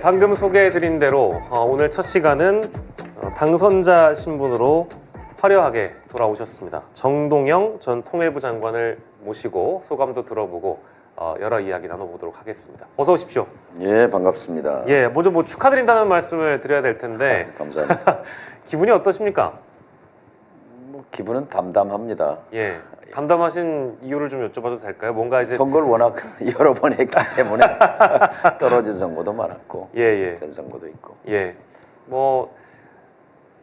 방금 소개해드린 대로 오늘 첫 시간은 당선자 신분으로 화려하게 돌아오셨습니다. 정동영 전 통일부 장관을 모시고 소감도 들어보고 여러 이야기 나눠보도록 하겠습니다. 어서 오십시오. 예, 반갑습니다. 예, 먼저 축하드린다는 말씀을 드려야 될 텐데 감사합니다. 기분이 어떠십니까? 기분은 담담합니다. 예, 담담하신 이유를 좀 여쭤봐도 될까요? 뭔가 이제 선거를 워낙 여러 번 했기 때문에 떨어진 선거도 많았고 된 선거도 있고. 예,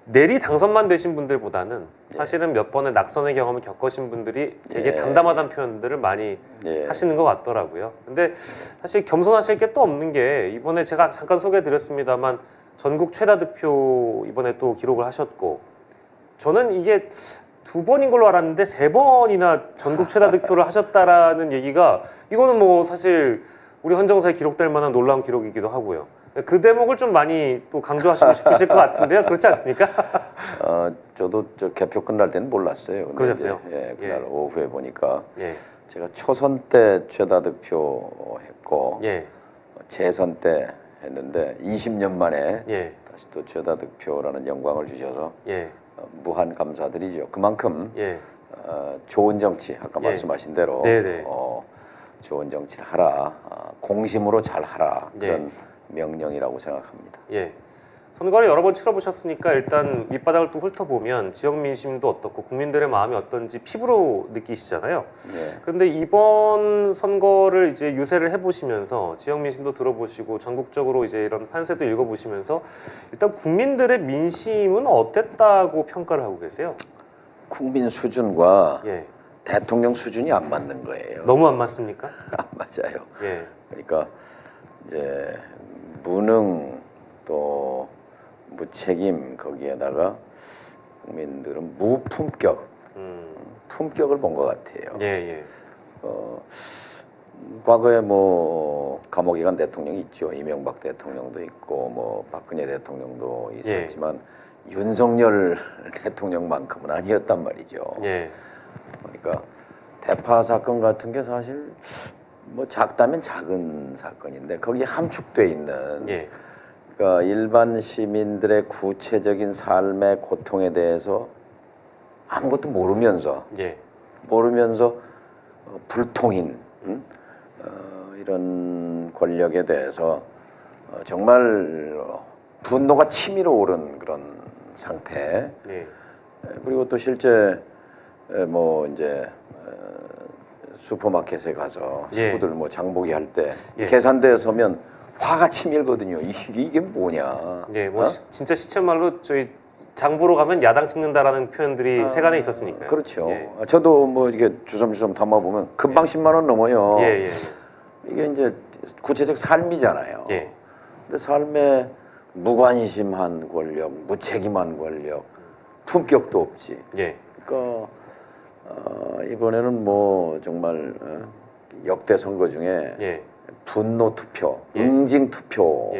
내리 당선만 되신 분들보다는 사실은 몇 번의 낙선의 경험을 겪으신 분들이 되게 담담하다는 표현들을 많이 하시는 것 같더라고요. 근데 사실 겸손하실 게 또 없는 게 이번에 제가 잠깐 소개해드렸습니다만 전국 최다 득표 이번에 또 기록을 하셨고, 저는 이게 2번인 걸로 알았는데 3번이나 전국 최다 득표를 하셨다라는 얘기가, 이거는 사실 우리 헌정사에 기록될 만한 놀라운 기록이기도 하고요. 그 대목을 좀 많이 또 강조하시고 싶으실 것 같은데요. 그렇지 않습니까? 저도 개표 끝날 때는 몰랐어요. 그러셨어요? 그날 오후에 보니까 제가 초선 때 최다 득표 했고 재선 때 했는데 20년 만에 다시 또 최다 득표라는 영광을 주셔서 무한 감사드리죠. 그만큼 좋은 정치, 아까 말씀하신 대로 좋은 정치를 하라, 공심으로 잘 하라, 그런 명령이라고 생각합니다. 선거를 여러 번 치러보셨으니까 일단 밑바닥을 또 훑어보면 지역 민심도 어떻고 국민들의 마음이 어떤지 피부로 느끼시잖아요. 그런데 이번 선거를 이제 유세를 해보시면서 지역 민심도 들어보시고 전국적으로 이제 이런 판세도 읽어보시면서 일단 국민들의 민심은 어땠다고 평가를 하고 계세요? 국민 수준과 대통령 수준이 안 맞는 거예요. 너무 안 맞습니까? 안 맞아요. 그러니까 이제 무능 또 무책임, 거기에다가 국민들은 무품격, 품격을 본 것 같아요. 과거에 감옥에 간 대통령이 있죠. 이명박 대통령도 있고 박근혜 대통령도 있었지만 윤석열 대통령만큼은 아니었단 말이죠. 그러니까 대파 사건 같은 게 사실 작다면 작은 사건인데 거기에 함축돼 있는 그러니까 일반 시민들의 구체적인 삶의 고통에 대해서 아무것도 모르면서 불통인 이런 권력에 대해서 정말 분노가 치밀어 오른 그런 상태. 그리고 또 실제 이제 슈퍼마켓에 가서 식구들 장보기 할 때 계산대에 서면 화가 치밀거든요. 이게 뭐냐? 진짜 시쳇말로 저희 장 보러 가면 야당 찍는다라는 표현들이 세간에 있었으니까요. 그렇죠. 저도 이게 주섬주섬 담아 보면 금방 10만 원 넘어요. 이게 이제 구체적 삶이잖아요. 근데 삶에 무관심한 권력, 무책임한 권력, 품격도 없지. 그러니까 이번에는 정말 역대 선거 중에 분노 투표, 응징 투표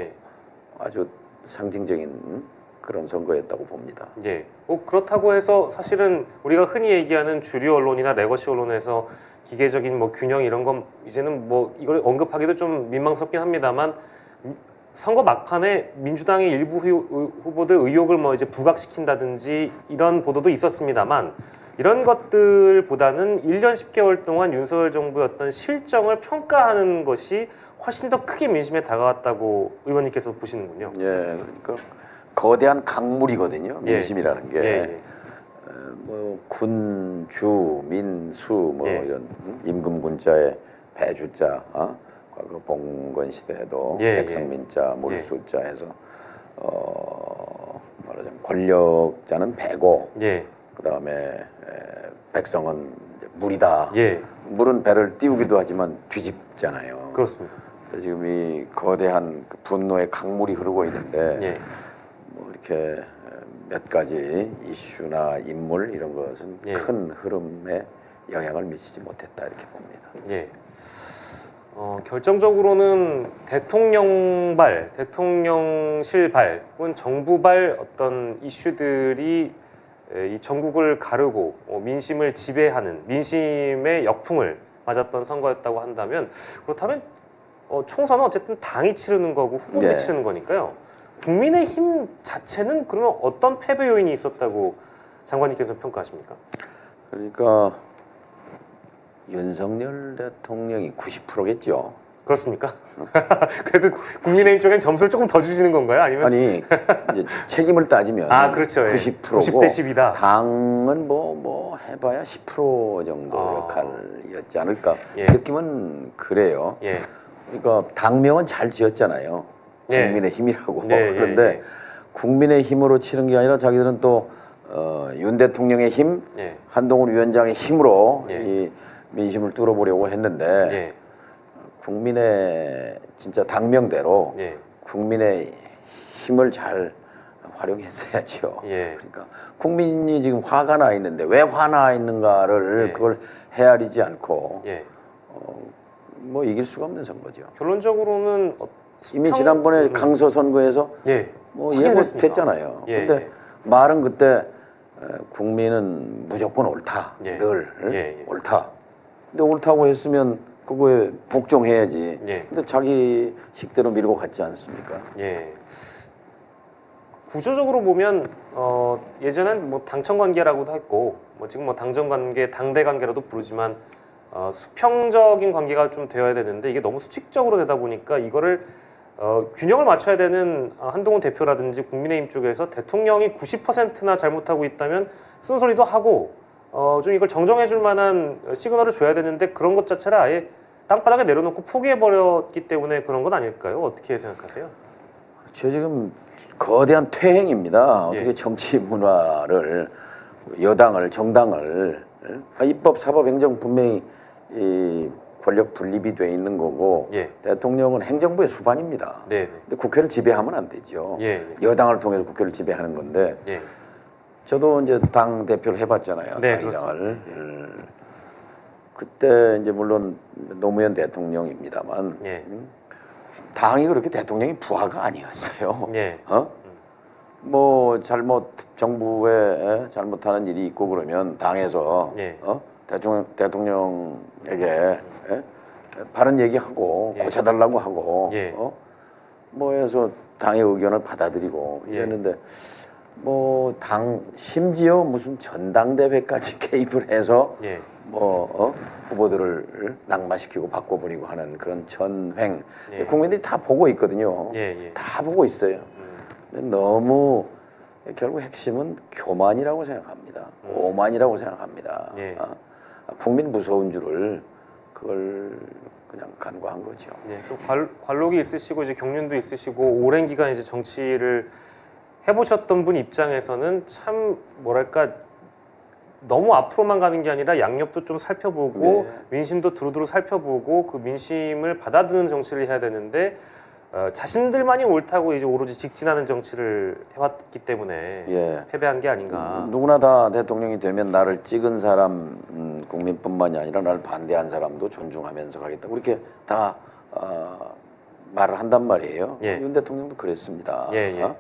아주 상징적인 그런 선거였다고 봅니다. 그렇다고 해서 사실은 우리가 흔히 얘기하는 주류 언론이나 레거시 언론에서 기계적인 균형 이런 건 이제는 이걸 언급하기도 좀 민망스럽긴 합니다만, 선거 막판에 민주당의 일부 후보들 의혹을 이제 부각시킨다든지 이런 보도도 있었습니다만, 이런 것들보다는 1년 10개월 동안 윤석열 정부의 실정을 평가하는 것이 훨씬 더 크게 민심에 다가왔다고 의원님께서 보시는군요. 그러니까 거대한 강물이거든요. 민심이라는 게. 군, 주, 민, 수 이런 임금군자의 배주자, 과거 봉건 시대에도 백성민자, 물수자 해서 말하자면 권력자는 배고 그 다음에 백성은 이제 물이다. 물은 배를 띄우기도 하지만 뒤집잖아요. 그렇습니다. 지금 이 거대한 분노의 강물이 흐르고 있는데 이렇게 몇 가지 이슈나 인물 이런 것은 큰 흐름에 영향을 미치지 못했다 이렇게 봅니다. 결정적으로는 대통령발, 대통령실발 혹은 정부발 어떤 이슈들이 이 전국을 가르고 민심을 지배하는 민심의 역풍을 맞았던 선거였다고 한다면, 그렇다면 총선은 어쨌든 당이 치르는 거고 후보들이 네. 치르는 거니까요. 국민의힘 자체는 그러면 어떤 패배 요인이 있었다고 장관님께서 평가하십니까? 그러니까 윤석열 대통령이 90%겠죠. 그렇습니까? 그래도 국민의힘 쪽엔 점수를 조금 더 주시는 건가요? 아니면 아니 이제 책임을 따지면 그렇죠. 90%고 90대 10이다. 당은 뭐 해봐야 10% 정도 역할이었지 않을까. 예. 느낌은 그래요. 예. 그러니까 당명은 잘 지었잖아요. 예. 국민의힘이라고. 예, 그런데 예. 국민의힘으로 치른 게 아니라 자기들은 또 윤 대통령의 힘, 예. 한동훈 위원장의 힘으로 예. 이 민심을 뚫어보려고 했는데 예. 국민의 진짜 당명대로 예. 국민의 힘을 잘 활용했어야죠. 예. 그러니까 국민이 지금 화가 나 있는데 왜 화나 있는가를 예. 그걸 헤아리지 않고 예. 뭐 이길 수가 없는 선거죠. 결론적으로는 이미 지난번에 강서 선거에서 예. 뭐 확인했습니까? 예고됐잖아요. 예. 근데 말은 그때 국민은 무조건 옳다. 예. 늘 예. 옳다. 근데 옳다고 했으면 그거에 복종해야지. 예. 근데 자기 식대로 밀고 갔지 않습니까? 예. 구조적으로 보면 예전엔 뭐 당청 관계라고도 했고 뭐 지금 뭐 당정 관계, 당대 관계라도 부르지만 수평적인 관계가 좀 되어야 되는데 이게 너무 수직적으로 되다 보니까 이거를 균형을 맞춰야 되는 한동훈 대표라든지 국민의힘 쪽에서 대통령이 90%나 잘못하고 있다면 쓴소리도 하고 좀 이걸 정정해줄 만한 시그널을 줘야 되는데 그런 것 자체를 아예 땅바닥에 내려놓고 포기해버렸기 때문에 그런 건 아닐까요? 어떻게 생각하세요? 저 지금 거대한 퇴행입니다. 예. 어떻게 정치 문화를 여당을 정당을 입법, 사법, 행정 분명히 이 권력 분립이 돼 있는 거고 예. 대통령은 행정부의 수반입니다. 네. 근데 국회를 지배하면 안 되죠. 예. 여당을 통해서 국회를 지배하는 건데 예. 저도 이제 당 대표를 해봤잖아요. 네, 당이당을. 그때 이제 물론 노무현 대통령입니다만 예. 당이 그렇게 대통령이 부하가 아니었어요. 예. 뭐 정부에 잘못하는 일이 있고 그러면 당에서 예. 대통령에게 바른 얘기하고 예. 고쳐달라고 하고 예. 뭐 해서 당의 의견을 받아들이고 예. 이랬는데 뭐 당 심지어 무슨 전당대회까지 개입을 해서 예. 뭐 후보들을 낙마시키고 바꿔버리고 하는 그런 전횡 예. 국민들이 다 보고 있거든요. 예. 다 보고 있어요. 근데 너무 결국 핵심은 교만이라고 생각합니다. 오만이라고 생각합니다. 예. 국민 무서운 줄을 그걸 그냥 간과한 거죠. 예. 또 관록이 있으시고 이제 경륜도 있으시고 오랜 기간 이제 정치를 해보셨던 분 입장에서는 참 뭐랄까 너무 앞으로만 가는 게 아니라 양옆도 좀 살펴보고 네. 민심도 두루두루 살펴보고 그 민심을 받아드는 정치를 해야 되는데 자신들만이 옳다고 이제 오로지 직진하는 정치를 해왔기 때문에 예. 패배한 게 아닌가. 누구나 다 대통령이 되면 나를 찍은 사람 국민뿐만이 아니라 나를 반대한 사람도 존중하면서 가겠다. 그렇게 다 말을 한단 말이에요. 예. 윤 대통령도 그랬습니다. 예.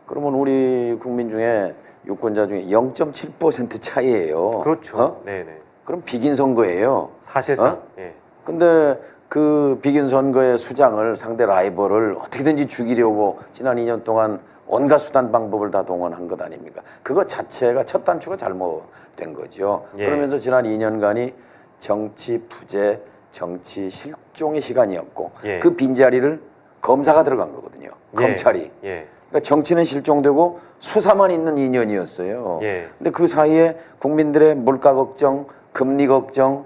그러면 우리 국민 중에 유권자 중에 0.7% 차이예요. 그렇죠. 네네. 그럼 비긴 선거예요. 사실상. 예. 근데 그 비긴 선거의 수장을 상대 라이벌을 어떻게든지 죽이려고 지난 2년 동안 온갖 수단 방법을 다 동원한 것 아닙니까? 그거 자체가 첫 단추가 잘못된 거죠. 예. 그러면서 지난 2년간이 정치 부재, 정치 실종의 시간이었고 예. 그 빈자리를 검사가 들어간 거거든요. 검찰이. 예. 그러니까 정치는 실종되고 수사만 있는 2년이었어요. 예. 근데 그 사이에 국민들의 물가 걱정, 금리 걱정,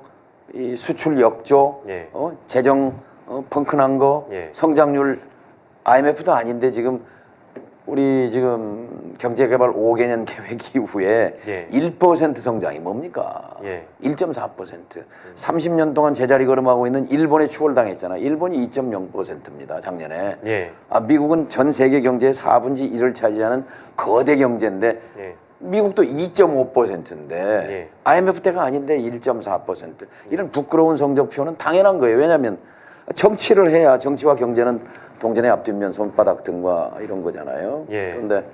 이 수출 역조, 예. 재정 펑크난 거, 예. 성장률 IMF도 아닌데 지금 우리 지금 경제개발 5개년 계획 이후에 예. 1% 성장이 뭡니까? 예. 1.4%. 30년 동안 제자리 걸음하고 있는 일본에 추월당했잖아. 일본이 2.0%입니다. 작년에. 예. 미국은 전 세계 경제의 4분의 1을 차지하는 거대 경제인데 예. 미국도 2.5%인데 예. IMF 때가 아닌데 1.4%. 이런 부끄러운 성적표는 당연한 거예요. 왜냐하면 정치를 해야 정치와 경제는 동전의 앞뒷면 손바닥 등과 이런 거잖아요. 예. 그런데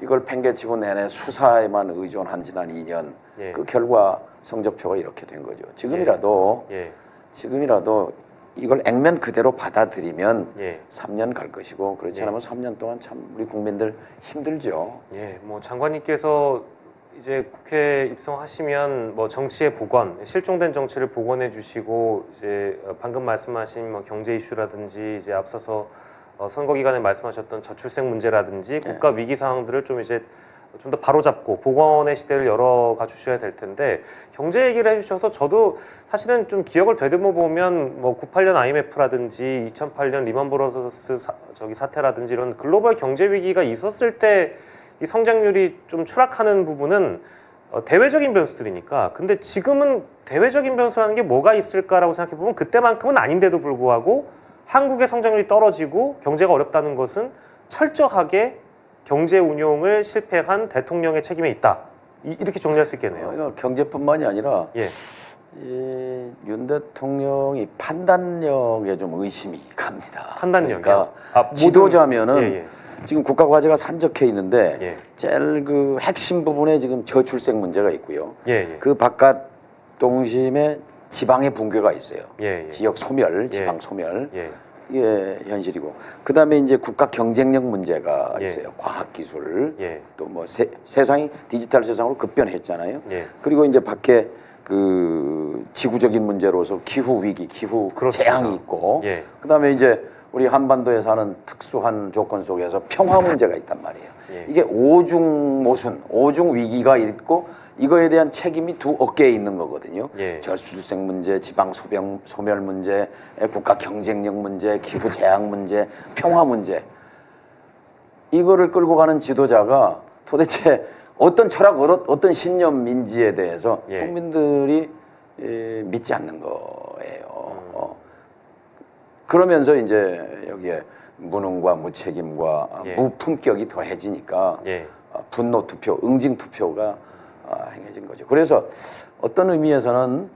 이걸 팽개치고 내내 수사에만 의존한 지난 2년 예. 그 결과 성적표가 이렇게 된 거죠. 지금이라도 예. 지금이라도 이걸 액면 그대로 받아들이면 예. 3년 갈 것이고 그렇지 예. 않으면 3년 동안 참 우리 국민들 힘들죠. 예, 뭐 장관님께서 이제 국회 입성하시면 뭐 정치의 복원, 실종된 정치를 복원해 주시고 이제 방금 말씀하신 뭐 경제 이슈라든지 이제 앞서서 선거 기간에 말씀하셨던 저출생 문제라든지 국가 위기 상황들을 좀 이제 좀 더 바로잡고 복원의 시대를 열어가 주셔야 될 텐데 경제 얘기를 해주셔서 저도 사실은 좀 기억을 되듬어 보면 뭐 98년 IMF라든지 2008년 리먼 브러더스 사태라든지 이런 글로벌 경제 위기가 있었을 때 이 성장률이 좀 추락하는 부분은 대외적인 변수들이니까. 근데 지금은 대외적인 변수라는 게 뭐가 있을까라고 생각해 보면 그때만큼은 아닌데도 불구하고 한국의 성장률이 떨어지고 경제가 어렵다는 것은 철저하게 경제 운용을 실패한 대통령의 책임에 있다. 이렇게 정리할 수 있겠네요. 경제뿐만이 아니라 예. 윤 대통령이 판단력에 좀 의심이 갑니다. 판단력이요? 그러니까 지도자면은 예, 예. 지금 국가 과제가 산적해 있는데 예. 제일 그 핵심 부분에 지금 저출생 문제가 있고요. 예, 예. 그 바깥 동심에 지방의 붕괴가 있어요. 예, 예. 지역 소멸, 지방 소멸. 예. 이게 현실이고 그다음에 이제 국가 경쟁력 문제가 예. 있어요. 과학 기술 예. 또 뭐 세상이 디지털 세상으로 급변했잖아요. 예. 그리고 이제 밖에 그 지구적인 문제로서 기후 위기, 기후 그렇습니다. 재앙이 있고 예. 그다음에 이제 우리 한반도에 사는 특수한 조건 속에서 평화 문제가 있단 말이에요. 예. 이게 오중 모순, 오중 위기가 있고 이거에 대한 책임이 두 어깨에 있는 거거든요. 예. 저출생 문제, 지방 소멸 문제, 국가 경쟁력 문제, 기후 재앙 문제, 평화 문제. 이거를 끌고 가는 지도자가 도대체 어떤 철학, 어떤 신념인지에 대해서 예. 국민들이 믿지 않는 거예요. 그러면서 이제 여기에 무능과 무책임과 예. 무품격이 더해지니까 예. 분노 투표, 응징 투표가 행해진 거죠. 그래서 어떤 의미에서는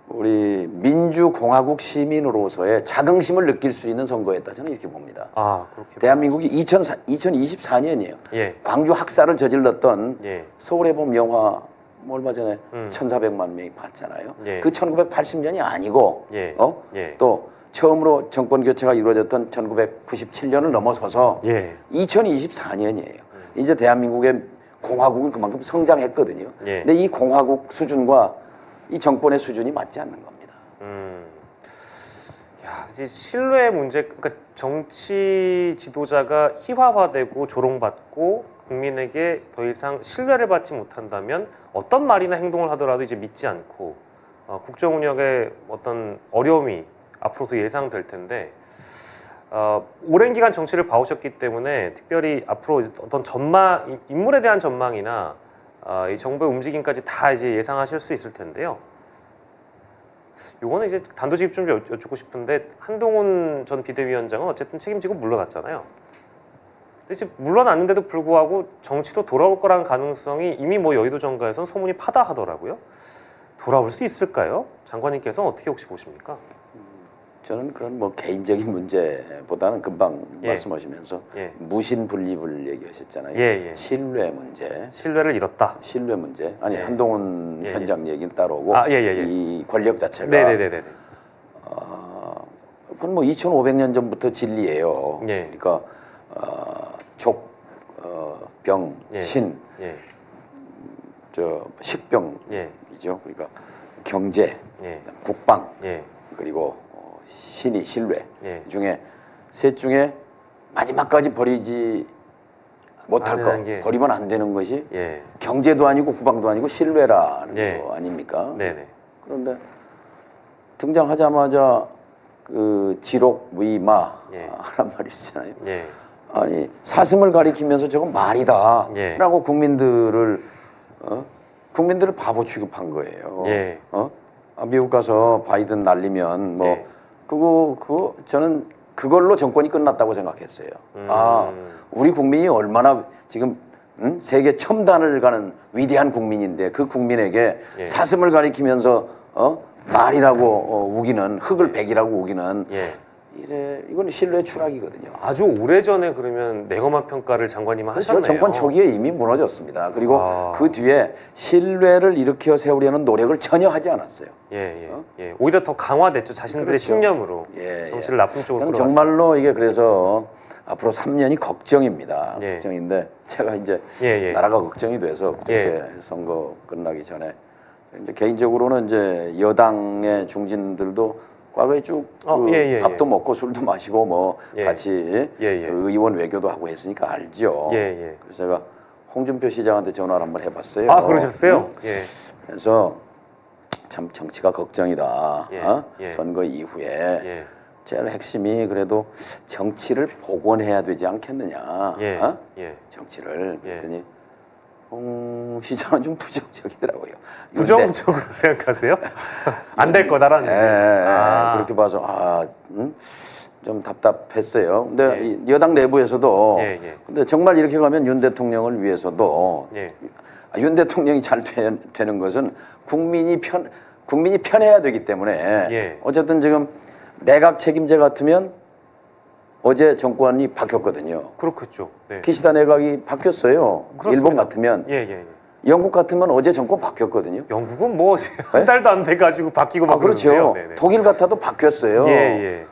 우리 민주공화국 시민으로서의 자긍심을 느낄 수 있는 선거였다. 저는 이렇게 봅니다. 그렇게 대한민국이 2024년이에요. 예. 광주 학살을 저질렀던 예. 서울의 봄 영화 뭐 얼마 전에 1,400만 명이 봤잖아요. 예. 그 1980년이 아니고 예. 예. 또 처음으로 정권 교체가 이루어졌던 1997년을 넘어서서 예. 2024년이에요. 이제 대한민국의 공화국은 그만큼 성장했거든요. 예. 근데 이 공화국 수준과 이 정권의 수준이 맞지 않는 겁니다. 야, 이제 신뢰의 문제, 그러니까 정치 지도자가 희화화되고 조롱받고 국민에게 더 이상 신뢰를 받지 못한다면 어떤 말이나 행동을 하더라도 이제 믿지 않고 국정 운영에 어떤 어려움이 앞으로도 예상될 텐데 오랜 기간 정치를 봐오셨기 때문에 특별히 앞으로 어떤 전망, 인물에 대한 전망이나 이 정부의 움직임까지 다 이제 예상하실 수 있을 텐데요. 요거는 이제 단도직입 좀 여쭙고 싶은데 한동훈 전 비대위원장은 어쨌든 책임지고 물러났잖아요. 근데 이제 물러났는데도 불구하고 정치로 돌아올 거라는 가능성이 이미 뭐 여의도 정가에선 소문이 파다하더라고요. 돌아올 수 있을까요? 장관님께서는 어떻게 혹시 보십니까? 저는 그런 뭐 개인적인 문제보다는 금방 예. 말씀하시면서 예. 무신분립을 얘기하셨잖아요. 예, 예. 신뢰 문제. 신뢰를 잃었다. 신뢰 문제. 아니 예. 한동훈 예, 예. 현장 얘기는 따로고 예. 이 권력 자체가 네네네네. 그건 뭐 2,500년 전부터 진리예요. 예. 그러니까 병, 예. 신, 예. 식병이죠. 예. 그러니까 경제, 예. 국방, 예. 그리고 신의, 신뢰 예. 중에 셋 중에 마지막까지 버리지 못할 거, 버리면 안 되는 것이 예. 경제도 아니고 국방도 아니고 신뢰라는 예. 거 아닙니까? 네네. 그런데 등장하자마자 그 지록위마 예. 하란 말이 있잖아요. 예. 아니 사슴을 가리키면서 저건 말이다라고 예. 국민들을 바보 취급한 거예요. 예. 미국 가서 바이든 날리면 뭐 예. 그거 저는 그걸로 정권이 끝났다고 생각했어요. 우리 국민이 얼마나 지금 세계 첨단을 가는 위대한 국민인데 그 국민에게 예. 사슴을 가리키면서 말이라고 우기는 흙을 백이라고 우기는 예. 이건 신뢰 추락이거든요. 아주 오래전에 그러면 내검한 평가를 장관님은 그렇죠. 하셨네요. 정권 초기에 이미 무너졌습니다. 그리고 그 뒤에 신뢰를 일으켜 세우려는 노력을 전혀 하지 않았어요. 예. 오히려 더 강화됐죠. 자신들의 그렇죠. 신념으로 정치를 나쁜 쪽으로 저는 끌어갔습니다. 정말로 이게 그래서 앞으로 3년이 걱정입니다. 걱정인데 제가 이제 나라가 걱정이 돼서 그때 선거 끝나기 전에 이제 개인적으로는 이제 여당의 중진들도 과거에 쭉 밥도 먹고 술도 마시고 뭐 같이 의원 외교도 하고 했으니까 알죠. 그래서 제가 홍준표 시장한테 전화를 한번 해봤어요. 아, 그러셨어요? 그래서 참 정치가 걱정이다. 선거 이후에 제일 핵심이 그래도 정치를 복원해야 되지 않겠느냐. 정치를 그랬더니 홍 시장은 좀 부정적이더라고요. 부정적으로 생각하세요? 안 될 거다라는. 그렇게 봐서 좀 답답했어요. 근데 여당 내부에서도 근데 정말 이렇게 가면 윤 대통령을 위해서도 윤 대통령이 잘 되는 것은 국민이 편해야 되기 때문에 어쨌든 지금 내각 책임제 같으면 어제 정권이 바뀌었거든요. 그렇겠죠. 기시다 내각이 바뀌었어요. 그렇습니다. 일본 같으면. 영국 같으면 어제 정권 바뀌었거든요. 영국은 뭐 한 달도 안 돼가지고 바뀌고 막 그렇죠. 독일 같아도 바뀌었어요.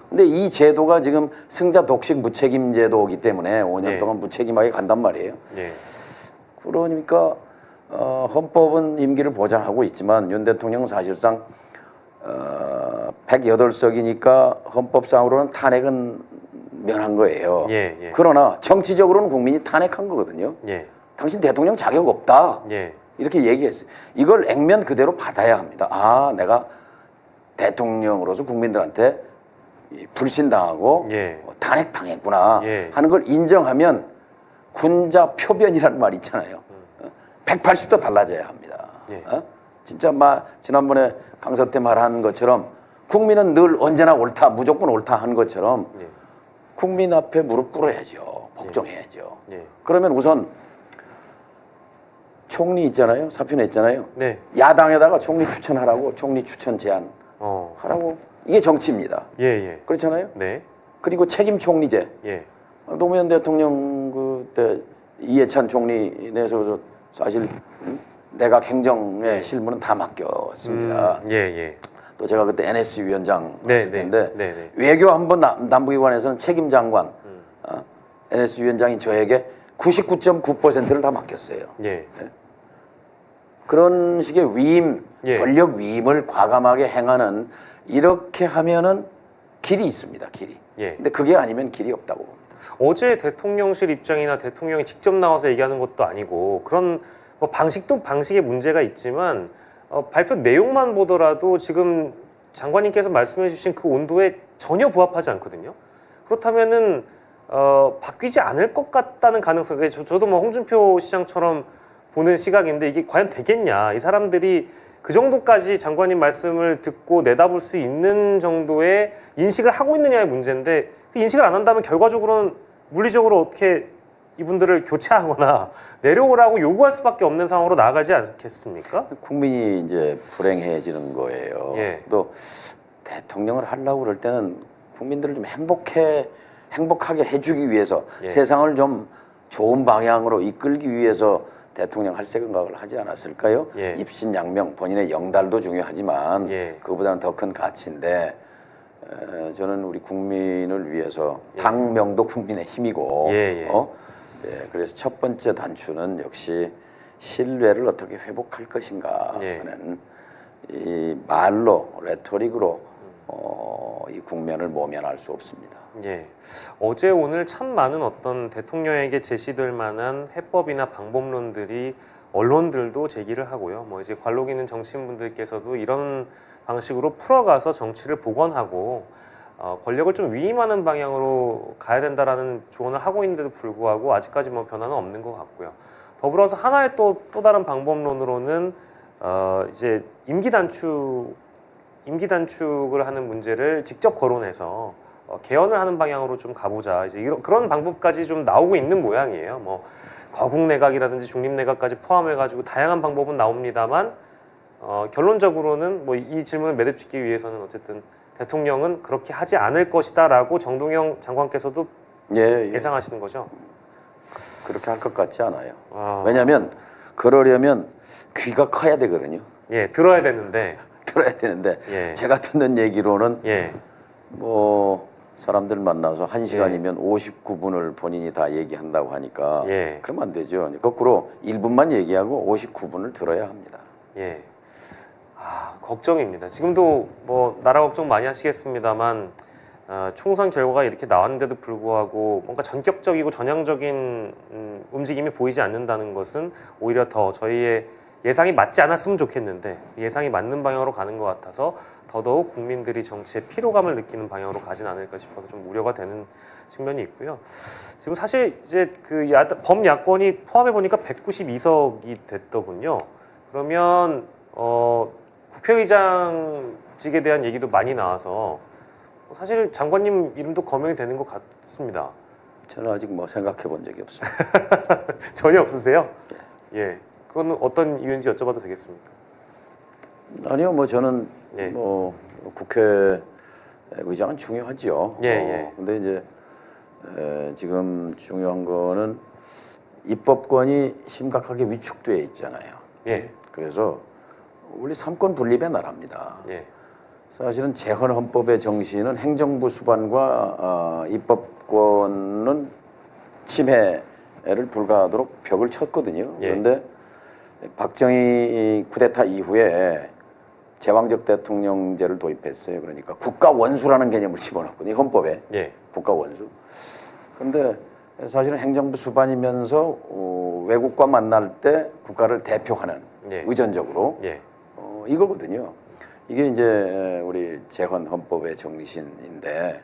근데 이 제도가 지금 승자 독식 무책임 제도이기 때문에 5년 동안 무책임하게 간단 말이에요. 그러니까 헌법은 임기를 보장하고 있지만 윤 대통령은 사실상 108석이니까 헌법상으로는 탄핵은 면한 거예요. 그러나 정치적으로는 국민이 탄핵한 거거든요. 당신 대통령 자격 없다. 이렇게 얘기했어요. 이걸 액면 그대로 받아야 합니다. 아, 내가 대통령으로서 국민들한테 불신당하고 탄핵당했구나 하는 걸 인정하면 군자 표변이라는 말 있잖아요. 180도 달라져야 합니다. 진짜 지난번에 강서 때 말한 것처럼 국민은 늘 언제나 옳다, 무조건 옳다 한 것처럼 국민 앞에 무릎 꿇어야죠. 복종해야죠. 그러면 우선 총리 있잖아요. 사표 냈잖아요. 야당에다가 총리 추천하라고 총리 추천 제안 하라고. 이게 정치입니다. 그렇잖아요. 그리고 책임 총리제. 노무현 대통령 그때 이해찬 총리 내서 사실 내각 행정의 실무는 다 맡겼습니다. 또 제가 그때 NS 위원장 했을 텐데 외교 한번 남부기관에서는 책임 장관 NS 위원장이 저에게 99.9%를 다 맡겼어요. 그런 식의 위임, 권력 위임을 과감하게 행하는 이렇게 하면은 길이 있습니다. 길이. 근데 그게 아니면 길이 없다고 봅니다. 어제 대통령실 입장이나 대통령이 직접 나와서 얘기하는 것도 아니고 그런 뭐 방식도 방식의 문제가 있지만 발표 내용만 보더라도 지금 장관님께서 말씀해 주신 그 온도에 전혀 부합하지 않거든요. 그렇다면은 바뀌지 않을 것 같다는 가능성이 저도 뭐 홍준표 시장처럼 보는 시각인데 이게 과연 되겠냐. 이 사람들이 그 정도까지 장관님 말씀을 듣고 내다볼 수 있는 정도의 인식을 하고 있느냐의 문제인데 그 인식을 안 한다면 결과적으로는 물리적으로 어떻게 이분들을 교체하거나 내려오라고 요구할 수밖에 없는 상황으로 나아가지 않겠습니까? 국민이 이제 불행해지는 거예요. 또 대통령을 하려고 그럴 때는 국민들을 좀 행복하게 해주기 위해서 세상을 좀 좋은 방향으로 이끌기 위해서 대통령 할 생각을 하지 않았을까요? 입신양명, 본인의 영달도 중요하지만 그보다는 더 큰 가치인데 저는 우리 국민을 위해서 당명도 국민의 힘이고 그래서 첫 번째 단추는 역시 신뢰를 어떻게 회복할 것인가 하는 이 말로 레토릭으로 이 국면을 모면할 수 없습니다. 어제 오늘 참 많은 어떤 대통령에게 제시될 만한 해법이나 방법론들이 언론들도 제기를 하고요. 뭐 이제 관록 있는 정치인분들께서도 이런 방식으로 풀어가서 정치를 복원하고 권력을 좀 위임하는 방향으로 가야 된다라는 조언을 하고 있는데도 불구하고 아직까지 뭐 변화는 없는 것 같고요. 더불어서 하나의 또 다른 방법론으로는 이제 임기 단축을 하는 문제를 직접 거론해서 개헌을 하는 방향으로 좀 가보자. 이제 그런 방법까지 좀 나오고 있는 모양이에요. 뭐 거국 내각이라든지 중립 내각까지 포함해가지고 다양한 방법은 나옵니다만 결론적으로는 뭐 이 질문을 매듭짓기 위해서는 어쨌든 대통령은 그렇게 하지 않을 것이다라고 정동영 장관께서도 예상하시는 거죠? 그렇게 할 것 같지 않아요. 왜냐하면 그러려면 귀가 커야 되거든요. 예, 들어야 되는데 제가 듣는 얘기로는 뭐 사람들 만나서 1시간이면 59분을 본인이 다 얘기한다고 하니까 그러면 안 되죠. 거꾸로 1분만 얘기하고 59분을 들어야 합니다. 걱정입니다. 지금도 뭐 나라 걱정 많이 하시겠습니다만 총선 결과가 이렇게 나왔는데도 불구하고 뭔가 전격적이고 전향적인 움직임이 보이지 않는다는 것은 오히려 더 저희의 예상이 맞지 않았으면 좋겠는데 예상이 맞는 방향으로 가는 것 같아서 더더욱 국민들이 정치에 피로감을 느끼는 방향으로 가진 않을까 싶어서 좀 우려가 되는 측면이 있고요. 지금 사실 이제 그 범야권이 포함해 보니까 192석이 됐더군요. 그러면 국회의장직에 대한 얘기도 많이 나와서 사실 장관님 이름도 거명이 되는 것 같습니다. 저는 아직 뭐 생각해 본 적이 없습니다. 전혀 없으세요? 예. 그건 어떤 이유인지 여쭤봐도 되겠습니까? 아니요, 뭐 저는 뭐 국회의장은 중요하지요. 근데 이제 지금 중요한 거는 입법권이 심각하게 위축돼 있잖아요. 그래서 우리 삼권 분립의 나라입니다. 사실은 재헌 헌법의 정신은 행정부 수반과 입법권은 침해를 불가하도록 벽을 쳤거든요. 그런데 박정희 쿠데타 이후에 제왕적 대통령제를 도입했어요. 그러니까 국가 원수라는 개념을 집어넣거든요. 헌법에 국가 원수. 그런데 사실은 행정부 수반이면서 외국과 만날 때 국가를 대표하는 의전적으로 이거거든요. 이게 이제 우리 재헌 헌법의 정신인데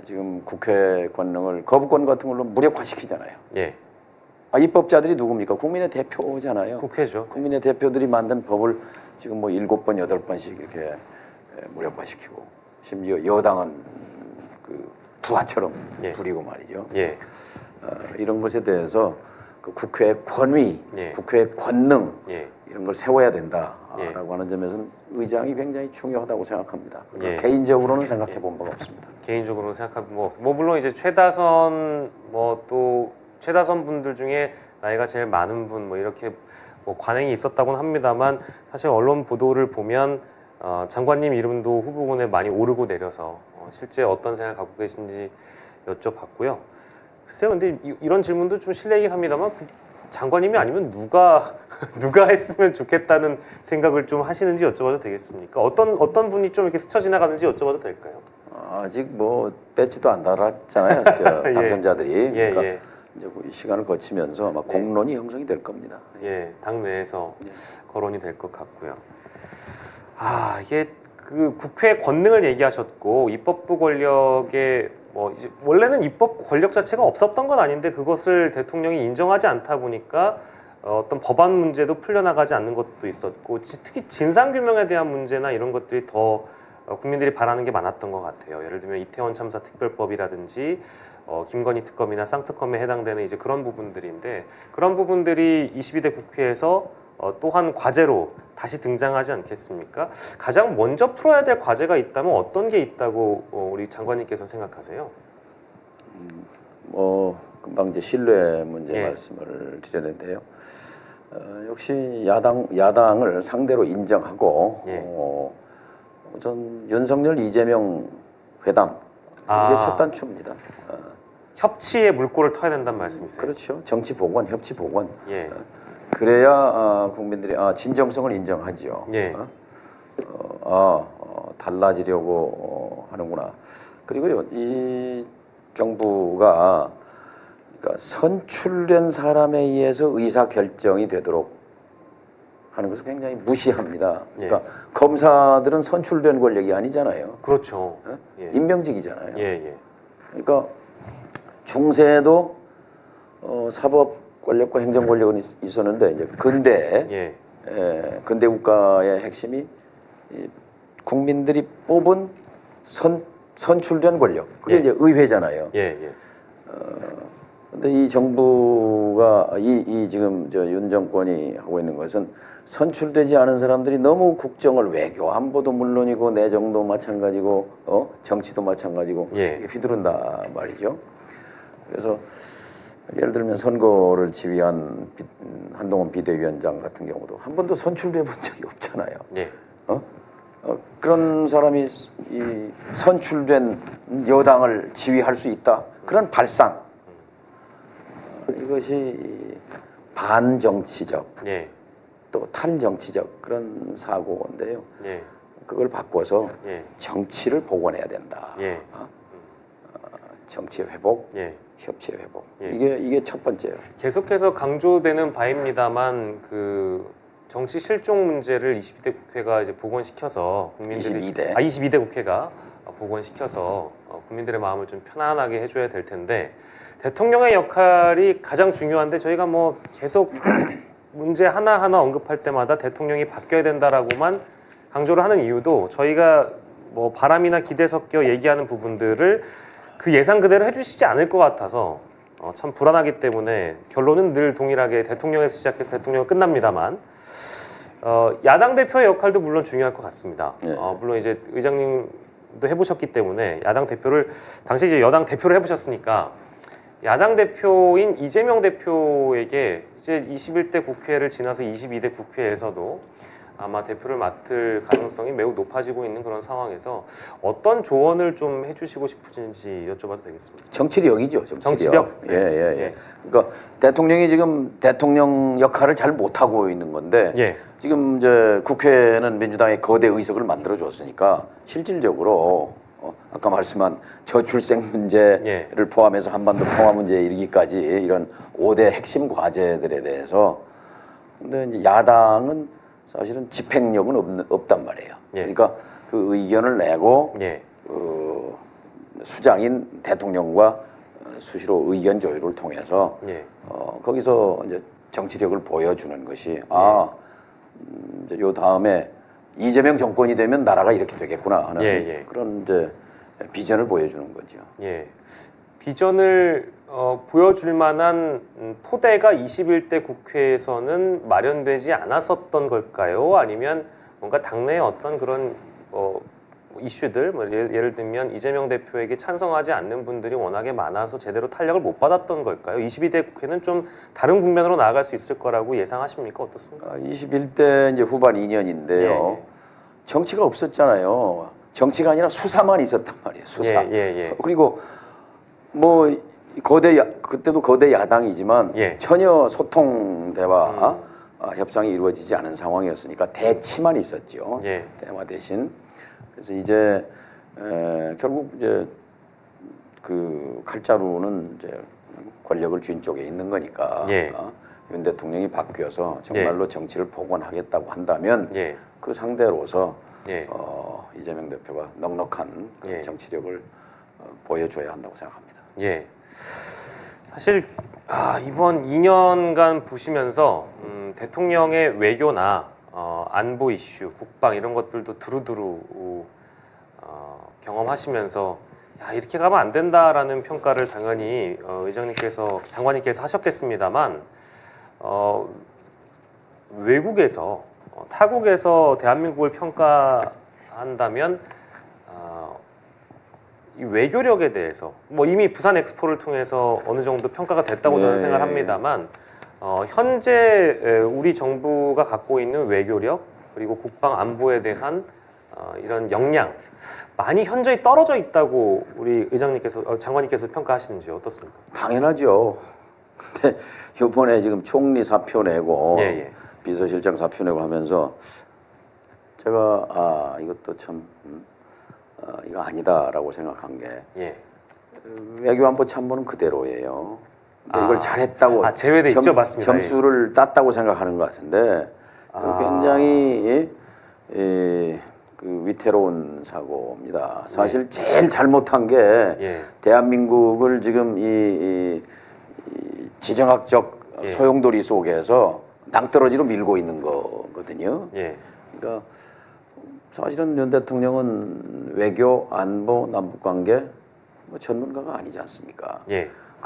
지금 국회 권능을 거부권 같은 걸로 무력화시키잖아요. 입법자들이 누굽니까? 국민의 대표잖아요. 국회죠. 국민의 대표들이 만든 법을 지금 뭐 7번, 8번씩 이렇게 무력화시키고 심지어 여당은 그 부하처럼 부리고 말이죠. 이런 것에 대해서 그 국회의 권위, 국회의 권능 이런 걸 세워야 된다라고 하는 점에서는 의장이 굉장히 중요하다고 생각합니다. 개인적으로는 생각해 본 바가 없습니다. 개인적으로는 생각하면 뭐 물론 이제 최다선 최다선 분들 중에 나이가 제일 많은 분 뭐 이렇게 뭐 관행이 있었다고는 합니다만 사실 언론 보도를 보면 장관님 이름도 후보군에 많이 오르고 내려서 실제 어떤 생각 갖고 계신지 여쭤봤고요. 글쎄요, 근데 이런 질문도 좀 실례이긴 합니다만 장관님이 아니면 누가 했으면 좋겠다는 생각을 좀 하시는지 여쭤봐도 되겠습니까? 어떤 분이 좀 이렇게 스쳐 지나가는지 여쭤봐도 될까요? 아직 뭐 배지도 안 달았잖아요, 당선자들이. 그러니까 이제 시간을 거치면서 아마 공론이 형성이 될 겁니다. 당내에서 거론이 될 것 같고요. 이게 그 국회 권능을 얘기하셨고 입법부 권력의 뭐 이제 원래는 입법 권력 자체가 없었던 건 아닌데 그것을 대통령이 인정하지 않다 보니까 어떤 법안 문제도 풀려나가지 않는 것도 있었고 특히 진상규명에 대한 문제나 이런 것들이 더 국민들이 바라는 게 많았던 것 같아요. 예를 들면 이태원 참사 특별법이라든지 김건희 특검이나 쌍특검에 해당되는 이제 그런 부분들인데 그런 부분들이 22대 국회에서 또한 과제로 다시 등장하지 않겠습니까? 가장 먼저 풀어야 될 과제가 있다면 어떤 게 있다고 우리 장관님께서 생각하세요? 뭐 금방 이제 신뢰 문제 말씀을 드렸는데요. 역시 야당을 상대로 인정하고 우선 윤석열 이재명 회담 이게 첫 단추입니다. 협치의 물꼬를 터야 된다는 말씀이세요? 그렇죠. 정치 복원, 협치 복원. 그래야 국민들이 진정성을 인정하지요. 달라지려고 하는구나. 그리고요, 이 정부가 그러니까 선출된 사람에 의해서 의사 결정이 되도록 하는 것을 굉장히 무시합니다. 그러니까 검사들은 선출된 권력이 아니잖아요. 그렇죠. 임명직이잖아요. 그러니까 중세에도 사법 권력과 행정 권력은 있었는데 이제 근대 국가의 핵심이 국민들이 뽑은 선출된 권력. 그게 이제 의회잖아요. 근데 근데 이 정부가 이 지금 저 윤 정권이 하고 있는 것은 선출되지 않은 사람들이 너무 국정을 외교, 안보도 물론이고 내정도 마찬가지고 정치도 마찬가지고 휘두른다 말이죠. 그래서 예를 들면 선거를 지휘한 한동훈 비대위원장 같은 경우도 한 번도 선출돼 본 적이 없잖아요. 그런 사람이 이 선출된 여당을 지휘할 수 있다. 그런 발상. 이것이 반정치적 또 탈정치적 그런 사고인데요. 그걸 바꿔서 정치를 복원해야 된다. 정치 회복, 협치 회복. 이게 첫 번째예요. 계속해서 강조되는 바입니다만 그 정치 실종 문제를 22대 국회가 이제 복원시켜서 국민들이 22대 국회가 복원시켜서 국민들의 마음을 좀 편안하게 해줘야 될 텐데 대통령의 역할이 가장 중요한데 저희가 뭐 계속 문제 하나하나 언급할 때마다 대통령이 바뀌어야 된다라고만 강조를 하는 이유도 저희가 뭐 바람이나 기대 섞여 얘기하는 부분들을 그 예상 그대로 해주시지 않을 것 같아서 참 불안하기 때문에 결론은 늘 동일하게 대통령에서 시작해서 대통령은 끝납니다만 야당 대표의 역할도 물론 중요할 것 같습니다. 물론 이제 의장님도 해보셨기 때문에 야당 대표를 당시 이제 여당 대표를 해보셨으니까 야당 대표인 이재명 대표에게 이제 21대 국회를 지나서 22대 국회에서도 아마 대표를 맡을 가능성이 매우 높아지고 있는 그런 상황에서 어떤 조언을 좀 해주시고 싶으신지 여쭤봐도 되겠습니다. 정치력이죠. 정치력? 그러니까 대통령이 지금 대통령 역할을 잘 못하고 있는 건데 지금 이제 국회는 민주당의 거대 의석을 만들어 줬으니까 실질적으로 아까 말씀한 저출생 문제를 포함해서 한반도 평화 문제에 이르기까지 이런 5대 핵심 과제들에 대해서 근데 이제 야당은 사실은 집행력은 없단 말이에요. 그러니까 그 의견을 내고 수장인 대통령과 수시로 의견 조율을 통해서 거기서 이제 정치력을 보여주는 것이 이제 요 다음에 이재명 정권이 되면 나라가 이렇게 되겠구나 하는 그런 이제 비전을 보여주는 거죠. 비전을 보여줄 만한 토대가 21대 국회에서는 마련되지 않았었던 걸까요? 아니면 뭔가 당내의 어떤 그런 이슈들, 예를 들면 이재명 대표에게 찬성하지 않는 분들이 워낙에 많아서 제대로 탄력을 못 받았던 걸까요? 22대 국회는 좀 다른 국면으로 나아갈 수 있을 거라고 예상하십니까? 어떻습니까? 21대 이제 후반 2년인데요. 정치가 없었잖아요. 정치가 아니라 수사만 있었단 말이에요. 수사. 그리고 뭐 그때도 거대 야당이지만 전혀 소통 대화 협상이 이루어지지 않은 상황이었으니까 대치만 있었죠. 대화 대신. 그래서 이제 결국 이제 그 칼자루는 이제 권력을 쥔 쪽에 있는 거니까 윤 대통령이 바뀌어서 정말로 정치를 복원하겠다고 한다면 그 상대로서 이재명 대표가 넉넉한 그런 정치력을 보여줘야 한다고 생각합니다. 사실 이번 2년간 보시면서 대통령의 외교나 안보 이슈, 국방 이런 것들도 두루두루 경험하시면서 이렇게 가면 안 된다라는 평가를 당연히 의장님께서 장관님께서 하셨겠습니다만 외국에서 타국에서 대한민국을 평가한다면 이 외교력에 대해서 뭐 이미 부산 엑스포를 통해서 어느 정도 평가가 됐다고 저는 생각합니다만 현재 우리 정부가 갖고 있는 외교력 그리고 국방 안보에 대한 이런 역량 많이 현저히 떨어져 있다고 우리 의장님께서 장관님께서 평가하시는지 어떻습니까? 당연하죠. 근데 이번에 지금 총리 사표 내고 비서실장 사표 내고 하면서 제가 이것도 참 이거 아니다라고 생각한 게 외교안보 참모는 그대로예요. 이걸 잘했다고 제외돼 있죠, 맞습니다. 점수를 땄다고 생각하는 것 같은데 굉장히 그 위태로운 사고입니다. 사실 제일 잘못한 게 대한민국을 지금 이 지정학적 소용돌이 속에서 낭떠러지로 밀고 있는 거거든요. 그러니까 사실은 윤 대통령은 외교, 안보, 남북관계 뭐 전문가가 아니지 않습니까?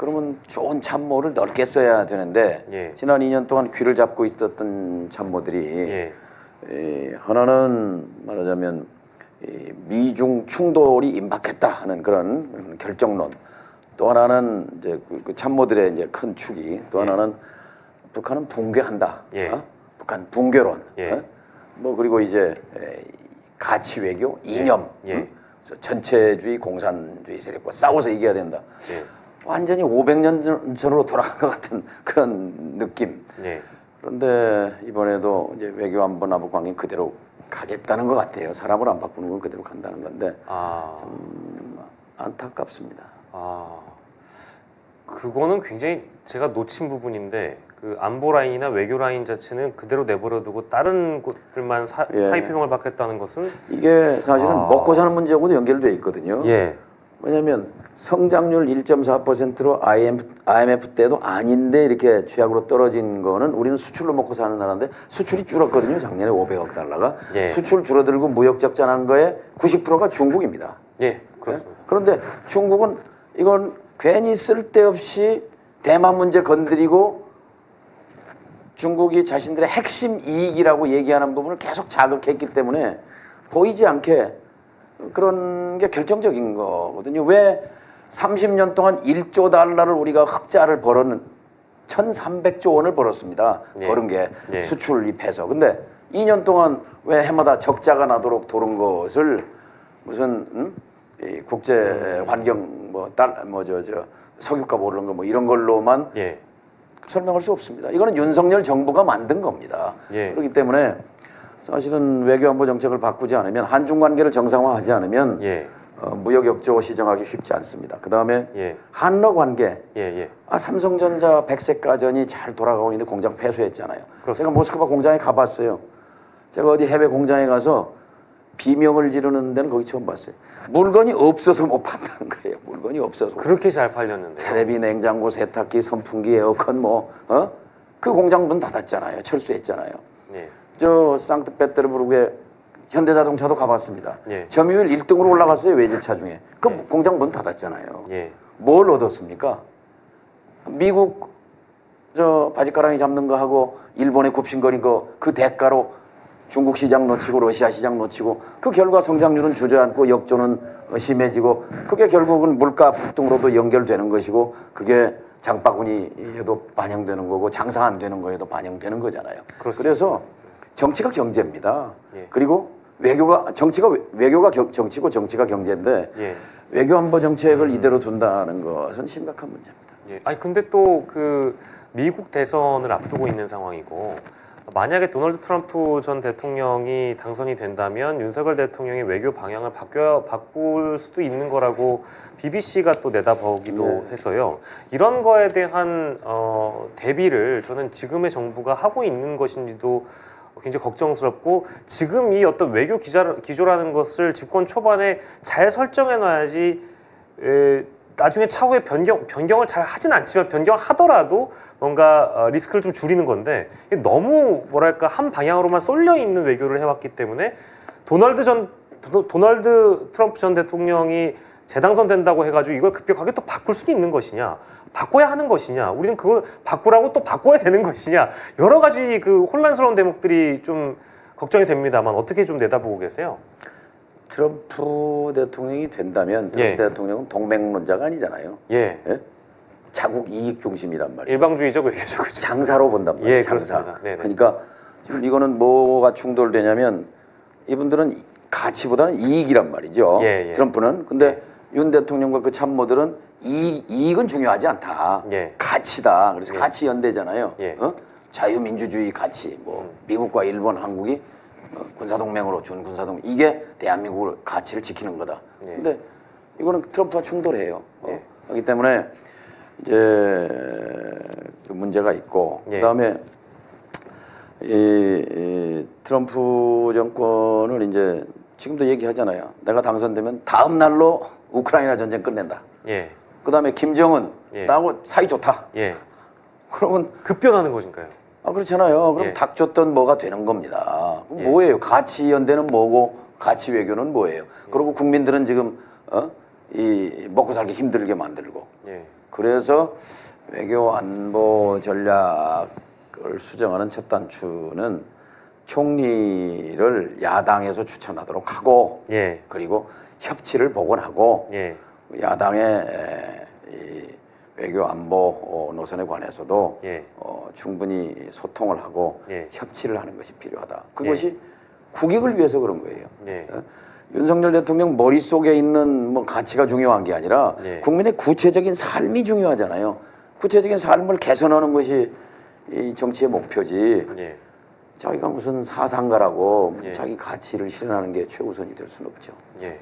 그러면 좋은 참모를 넓게 써야 되는데 예. 지난 2년 동안 귀를 잡고 있었던 참모들이 예. 하나는 말하자면 미중 충돌이 임박했다 하는 그런 결정론, 또 하나는 이제 그 참모들의 이제 큰 축이, 또 하나는 북한은 붕괴한다, 예. 북한 붕괴론, 예. 뭐 그리고 이제 가치 외교, 이념, 그래서 전체주의, 공산주의 세력과 싸워서 이겨야 된다. 예. 완전히 500년 전으로 돌아간 것 같은 그런 느낌. 예. 그런데 이번에도 이제 외교안보 남북 관계 그대로 가겠다는 것 같아요. 사람을 안 바꾸는 건 그대로 간다는 건데 좀 안타깝습니다. 그거는 굉장히 제가 놓친 부분인데 그 안보 라인이나 외교 라인 자체는 그대로 내버려두고 다른 곳들만 사의 표명을 받겠다는 것은 이게 사실은 먹고 사는 문제하고도 연결되어 있거든요. 예. 왜냐하면 성장률 1.4%로 IMF 때도 아닌데 이렇게 최악으로 떨어진 거는 우리는 수출로 먹고 사는 나라인데 수출이 줄었거든요. 작년에 500억 달러가. 예. 수출 줄어들고 무역 적자 난 거에 90%가 중국입니다. 예, 그렇습니다. 그런데 중국은 이건 괜히 쓸데없이 대만 문제 건드리고 중국이 자신들의 핵심 이익이라고 얘기하는 부분을 계속 자극했기 때문에 보이지 않게 그런 게 결정적인 거거든요. 왜 30년 동안 1조 달러를 우리가 흑자를 벌었는 1,300조 원을 벌었습니다. 벌은 게 수출입해서. 근데 2년 동안 왜 해마다 적자가 나도록 도는 것을 무슨 이 국제 환경 석유값 오르는 거 뭐 이런 걸로만 설명할 수 없습니다. 이거는 윤석열 정부가 만든 겁니다. 그렇기 때문에 사실은 외교안보 정책을 바꾸지 않으면, 한중 관계를 정상화하지 않으면 무역 역조 시정하기 쉽지 않습니다. 그 다음에 한러 관계. 삼성전자 백색 가전이 잘 돌아가고 있는데 공장 폐쇄했잖아요. 그렇습니다. 제가 모스크바 공장에 가봤어요. 제가 어디 해외 공장에 가서 비명을 지르는 데는 거기 처음 봤어요. 물건이 없어서 못 판다는 거예요. 물건이 없어서. 그렇게 잘 팔렸는데. 테레비, 냉장고, 세탁기, 선풍기, 에어컨 그 공장 문 닫았잖아요. 철수했잖아요. 저 상트페테르부르크에 현대자동차도 가봤습니다. 점유율 1등으로 올라갔어요. 외제차 중에. 그 공장 문 닫았잖아요. 뭘 얻었습니까? 미국 저 바지가랑이 잡는 거 하고 일본에 굽신거린 거 그 대가로 중국 시장 놓치고 러시아 시장 놓치고 그 결과 성장률은 주저앉고 역조는 심해지고 그게 결국은 물가 폭등으로도 연결되는 것이고 그게 장바구니에도 반영되는 거고 장사 안 되는 거에도 반영되는 거잖아요. 그렇습니다. 그래서 정치가 경제입니다. 그리고 외교가 정치고 정치가 경제인데 외교안보 정책을 이대로 둔다는 것은 심각한 문제입니다. 아니 근데 또 그 미국 대선을 앞두고 있는 상황이고 만약에 도널드 트럼프 전 대통령이 당선이 된다면 윤석열 대통령의 외교 방향을 바꿀 수도 있는 거라고 BBC가 또 내다보기도 해서요. 이런 거에 대한 대비를 저는 지금의 정부가 하고 있는 것인지도 굉장히 걱정스럽고, 지금 이 어떤 외교 기조라는 것을 집권 초반에 잘 설정해 놔야지 나중에 차후에 변경을 잘 하진 않지만 변경하더라도 뭔가 리스크를 좀 줄이는 건데, 너무 뭐랄까 한 방향으로만 쏠려 있는 외교를 해왔기 때문에 도널드 트럼프 전 대통령이 재당선된다고 해가지고 이걸 급격하게 또 바꿀 수도 있는 것이냐, 바꿔야 하는 것이냐, 우리는 그걸 바꾸라고 또 바꿔야 되는 것이냐, 여러 가지 그 혼란스러운 대목들이 좀 걱정이 됩니다만 어떻게 좀 내다보고 계세요? 트럼프 대통령이 된다면 트럼프 대통령은 동맹론자가 아니잖아요. 자국 이익 중심이란 말이에요. 일방주의적 외교죠. 장사로 본단 말이에요. 장사. 그러니까 지금 이거는 뭐가 충돌되냐면 이분들은 가치보다는 이익이란 말이죠. 트럼프는. 근데 윤 대통령과 그 참모들은 이익은 중요하지 않다. 가치다. 그래서 가치 연대잖아요. 자유민주주의 가치. 뭐 미국과 일본, 한국이 군사동맹으로 준 군사동맹, 이게 대한민국을 가치를 지키는 거다. 근데 이거는 트럼프와 충돌해요. 그렇기 때문에 이제 그 문제가 있고, 그다음에 이 트럼프 정권을 이제 지금도 얘기하잖아요. 내가 당선되면 다음 날로 우크라이나 전쟁 끝낸다. 그다음에 김정은 나하고 사이 좋다. 그러면 급변하는 것인가요? 그렇잖아요. 그럼 닥쳤던 뭐가 되는 겁니다. 그럼 뭐예요? 가치 연대는 뭐고 가치 외교는 뭐예요? 그리고 국민들은 지금 이 먹고 살기 힘들게 만들고 그래서 외교 안보 전략을 수정하는 첫 단추는 총리를 야당에서 추천하도록 하고 예. 그리고 협치를 복원하고 예. 야당의 이 외교 안보 노선에 관해서도 예. 충분히 소통을 하고 예. 협치를 하는 것이 필요하다. 그것이 국익을 위해서 그런 거예요. 예. 윤석열 대통령 머릿속에 있는 뭐 가치가 중요한 게 아니라 예. 국민의 구체적인 삶이 중요하잖아요. 구체적인 삶을 개선하는 것이 이 정치의 목표지. 예. 자기가 무슨 사상가라고 예. 자기 가치를 실현하는 게 최우선이 될 수는 없죠. 예.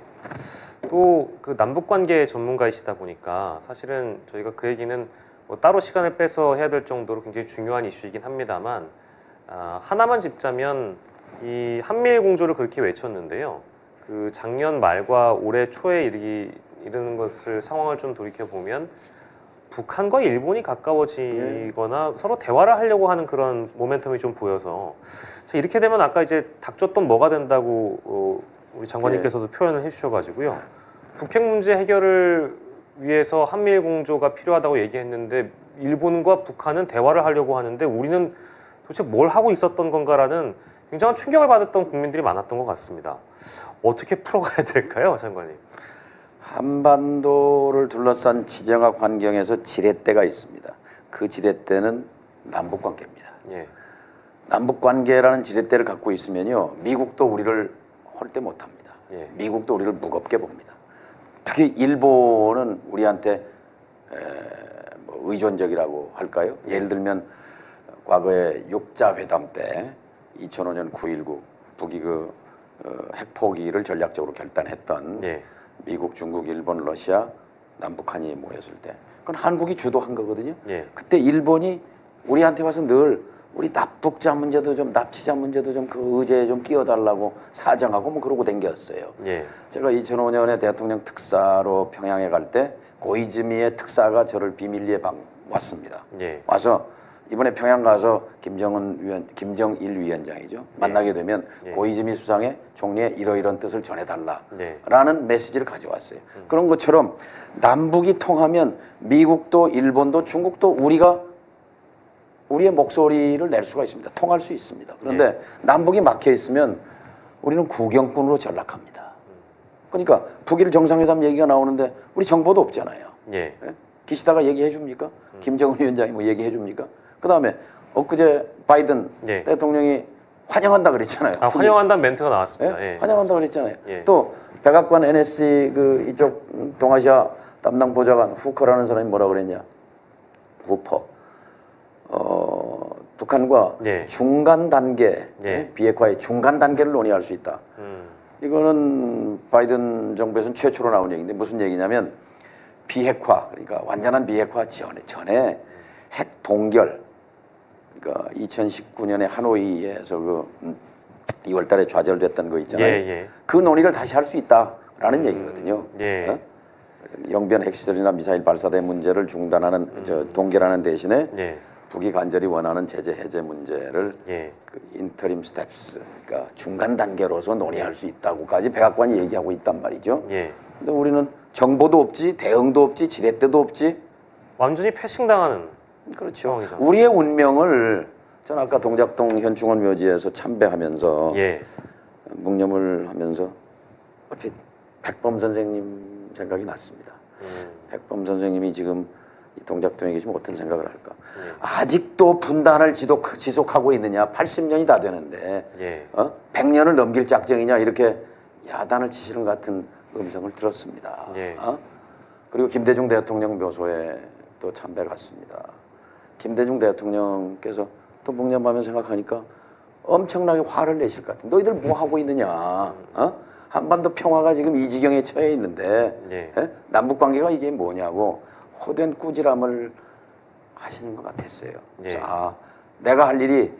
또 그 남북관계 전문가이시다 보니까 사실은 저희가 그 얘기는 뭐 따로 시간을 빼서 해야 될 정도로 굉장히 중요한 이슈이긴 합니다만 하나만 짚자면 이 한미일 공조를 그렇게 외쳤는데요. 그 작년 말과 올해 초에 이르는 것을 상황을 좀 돌이켜 보면 북한과 일본이 가까워지거나 서로 대화를 하려고 하는 그런 모멘텀이 좀 보여서 이렇게 되면 아까 이제 닥쳤던 뭐가 된다고 우리 장관님께서도 표현을 해주셔가지고요. 북핵 문제 해결을 위해서 한미일 공조가 필요하다고 얘기했는데 일본과 북한은 대화를 하려고 하는데 우리는 도대체 뭘 하고 있었던 건가라는 굉장한 충격을 받았던 국민들이 많았던 것 같습니다. 어떻게 풀어가야 될까요, 장관님? 한반도를 둘러싼 지정학 환경에서 지렛대가 있습니다. 그 지렛대는 남북관계입니다. 예. 남북관계라는 지렛대를 갖고 있으면요, 미국도 우리를 홀대 못합니다. 예. 미국도 우리를 무겁게 봅니다. 특히 일본은 우리한테 뭐 의존적이라고 할까요? 예를 들면 과거에 육자회담 때 2005년 9.19 북이 그 핵포기를 전략적으로 결단했던 예. 미국, 중국, 일본, 러시아, 남북한이 모였을 때 그건 한국이 주도한 거거든요. 예. 그때 일본이 우리한테 와서 늘 우리 납북자 문제도 좀 납치자 문제도 좀 그 의제에 좀 끼워달라고 사정하고 뭐 그러고 댕겼어요. 예. 제가 2005년에 대통령 특사로 평양에 갈 때 고이즈미의 특사가 저를 비밀리에 왔습니다. 예. 와서 이번에 평양 가서 김정일 위원장이죠. 만나게 되면 예. 고이즈미 수상의 총리의 이러이런 뜻을 전해달라라는 네. 메시지를 가져왔어요. 그런 것처럼 남북이 통하면 미국도 일본도 중국도 우리의 목소리를 낼 수가 있습니다. 통할 수 있습니다. 그런데 남북이 막혀 있으면 우리는 구경꾼으로 전락합니다. 그러니까 북일 정상회담 얘기가 나오는데 우리 정보도 없잖아요. 예. 기시다가 얘기해 줍니까? 김정은 위원장이 뭐 얘기해 줍니까? 그다음에 엊그제 바이든 예. 대통령이 환영한다 그랬잖아요. 환영한다는 멘트가 나왔습니다. 예? 예. 환영한다 그랬잖아요. 예. 또 백악관 NSC 그 이쪽 동아시아 담당 보좌관 후커라는 사람이 뭐라 그랬냐? 후퍼. 북한과 예. 중간 단계, 예. 비핵화의 중간 단계를 논의할 수 있다. 이거는 바이든 정부에서는 최초로 나온 얘기인데 무슨 얘기냐면 비핵화, 그러니까 완전한 비핵화 전에 핵 동결, 그러니까 2019년에 하노이에서 그 2월달에 좌절됐던 거 있잖아요. 예. 그 논의를 다시 할 수 있다라는 얘기거든요. 예. 영변 핵시설이나 미사일 발사대 문제를 중단하는 동결하는 대신에 예. 북이 간절히 원하는 제재 해제 문제를 예. 그 인터림 스텝스, 그러니까 중간 단계로서 논의할 수 있다고까지 백악관이 얘기하고 있단 말이죠. 예. 근데 우리는 정보도 없지, 대응도 없지, 지렛대도 없지. 완전히 패싱당하는 그렇죠. 상황이죠. 우리의 운명을 전 아까 동작동 현충원 묘지에서 참배하면서 예. 묵념을 하면서 얼핏 백범 선생님 생각이 났습니다. 백범 선생님이 지금 이 동작동에 계시면 어떤 생각을 할까? 아직도 분단을 지속하고 있느냐? 80년이 다 되는데 100년을 넘길 작정이냐? 이렇게 야단을 치시는 것 같은 음성을 들었습니다. 그리고 김대중 대통령 묘소에 또 참배 갔습니다. 김대중 대통령께서 또 묵념하면 생각하니까 엄청나게 화를 내실 것 같아요. 너희들 뭐 하고 있느냐? 한반도 평화가 지금 이 지경에 처해 있는데 남북 관계가 이게 뭐냐고 호된 꾸지람을 하시는 것 같았어요. 그래서 내가 할 일이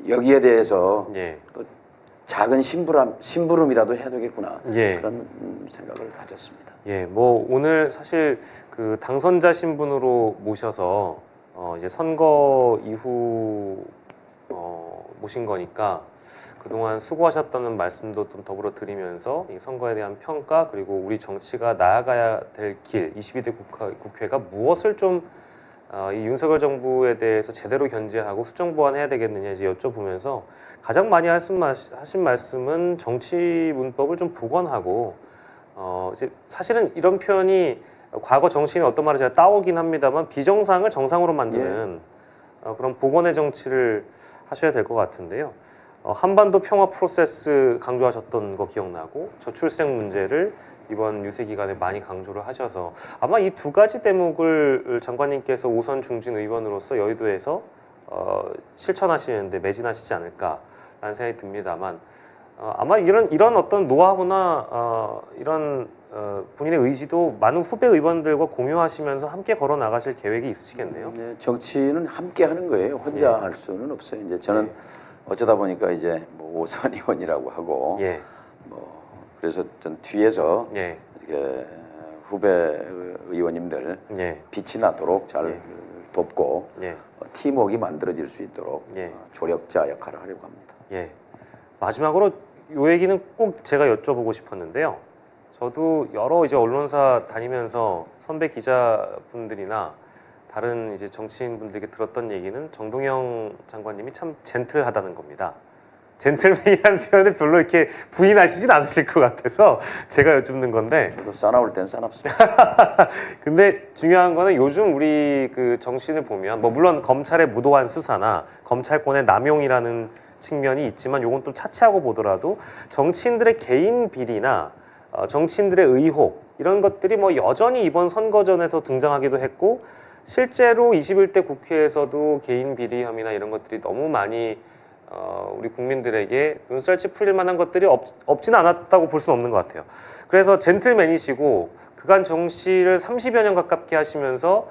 여기에 대해서 또 작은 심부름이라도 해야 되겠구나 그런 생각을 가졌습니다. 예, 뭐 오늘 사실 그 당선자 신분으로 모셔서 이제 선거 이후 모신 거니까 그동안 수고하셨다는 말씀도 좀 더불어 드리면서 이 선거에 대한 평가 그리고 우리 정치가 나아가야 될 길, 22대 국회가 무엇을 좀 이 윤석열 정부에 대해서 제대로 견제하고 수정 보완해야 되겠느냐 이제 여쭤보면서 가장 많이 하신 말씀은 정치 문법을 좀 복원하고 이제 사실은 이런 표현이 과거 정치인은 어떤 말을 제가 따오긴 합니다만 비정상을 정상으로 만드는 그런 복원의 정치를 하셔야 될 것 같은데요. 한반도 평화 프로세스 강조하셨던 거 기억나고 저출생 문제를 이번 유세 기간에 많이 강조를 하셔서 아마 이 두 가지 대목을 장관님께서 오선 중진 의원으로서 여의도에서 실천하시는데 매진하시지 않을까라는 생각이 듭니다만 아마 이런 어떤 노하우나 이런 본인의 의지도 많은 후배 의원들과 공유하시면서 함께 걸어 나가실 계획이 있으시겠네요. 네, 정치는 함께 하는 거예요. 혼자 할 수는 없어요. 이제 저는 어쩌다 보니까 이제 뭐 오선 의원이라고 하고 뭐 그래서 전 뒤에서 이렇게 후배 의원님들 빛이 나도록 잘 돕고 팀워크가 만들어질 수 있도록 조력자 역할을 하려고 합니다. 마지막으로 이 얘기는 꼭 제가 여쭤보고 싶었는데요. 저도 여러 이제 언론사 다니면서 선배 기자분들이나 다른 이제 정치인분들에게 들었던 얘기는 정동영 장관님이 참 젠틀하다는 겁니다. 젠틀맨이라는 표현을 별로 이렇게 부인하시진 않으실 것 같아서 제가 여쭙는 건데. 저도 싸나울 땐 싸납습니다. 근데 중요한 거는 요즘 우리 그 정치인을 보면 뭐 물론 검찰의 무도한 수사나 검찰권의 남용이라는 측면이 있지만 요건 또 차치하고 보더라도 정치인들의 개인 비리나 정치인들의 의혹 이런 것들이 뭐 여전히 이번 선거전에서 등장하기도 했고 실제로 21대 국회에서도 개인 비리 혐의나 이런 것들이 너무 많이 우리 국민들에게 눈살찌 풀릴 만한 것들이 없지는 않았다고 볼 수는 없는 것 같아요. 그래서 젠틀맨이시고 그간 정치를 30여 년 가깝게 하시면서